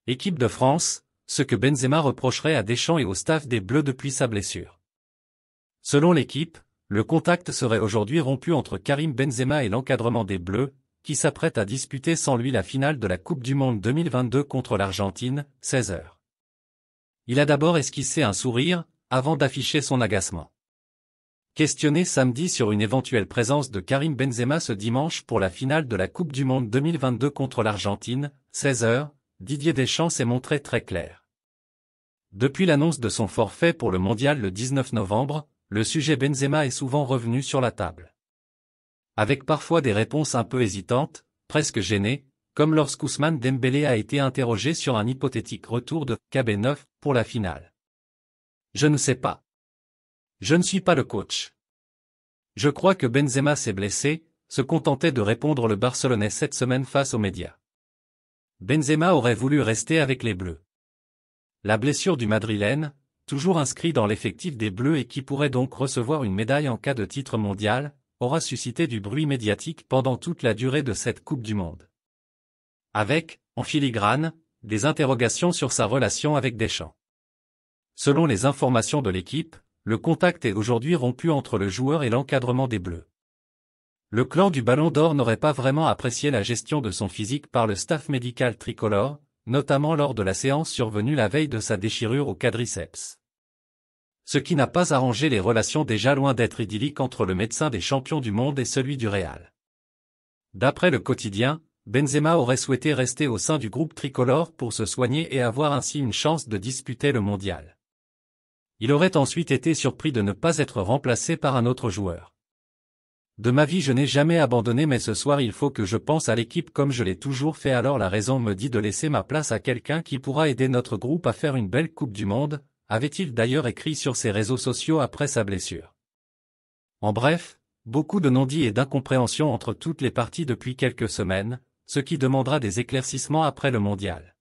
Équipe de France, ce que Benzema reprocherait à Deschamps et au staff des Bleus depuis sa blessure. Selon l'équipe, le contact serait aujourd'hui rompu entre Karim Benzema et l'encadrement des Bleus, qui s'apprête à disputer sans lui la finale de la Coupe du Monde 2022 contre l'Argentine, 16h. Il a d'abord esquissé un sourire, avant d'afficher son agacement. Questionné samedi sur une éventuelle présence de Karim Benzema ce dimanche pour la finale de la Coupe du Monde 2022 contre l'Argentine, 16h, Didier Deschamps s'est montré très clair. Depuis l'annonce de son forfait pour le mondial le 19 novembre, le sujet Benzema est souvent revenu sur la table. Avec parfois des réponses un peu hésitantes, presque gênées, comme lorsqu'Ousmane Dembélé a été interrogé sur un hypothétique retour de KB9 pour la finale. Je ne sais pas. Je ne suis pas le coach. Je crois que Benzema s'est blessé, se contentait de répondre le Barcelonais cette semaine face aux médias. Benzema aurait voulu rester avec les Bleus. La blessure du Madrilène, toujours inscrit dans l'effectif des Bleus et qui pourrait donc recevoir une médaille en cas de titre mondial, aura suscité du bruit médiatique pendant toute la durée de cette Coupe du Monde. Avec, en filigrane, des interrogations sur sa relation avec Deschamps. Selon les informations de l'équipe, le contact est aujourd'hui rompu entre le joueur et l'encadrement des Bleus. Le clan du Ballon d'Or n'aurait pas vraiment apprécié la gestion de son physique par le staff médical tricolore, notamment lors de la séance survenue la veille de sa déchirure au quadriceps. Ce qui n'a pas arrangé les relations déjà loin d'être idylliques entre le médecin des champions du monde et celui du Real. D'après le quotidien, Benzema aurait souhaité rester au sein du groupe tricolore pour se soigner et avoir ainsi une chance de disputer le mondial. Il aurait ensuite été surpris de ne pas être remplacé par un autre joueur. De ma vie je n'ai jamais abandonné mais ce soir il faut que je pense à l'équipe comme je l'ai toujours fait alors la raison me dit de laisser ma place à quelqu'un qui pourra aider notre groupe à faire une belle Coupe du Monde, avait-il d'ailleurs écrit sur ses réseaux sociaux après sa blessure. En bref, beaucoup de non-dits et d'incompréhension entre toutes les parties depuis quelques semaines, ce qui demandera des éclaircissements après le mondial.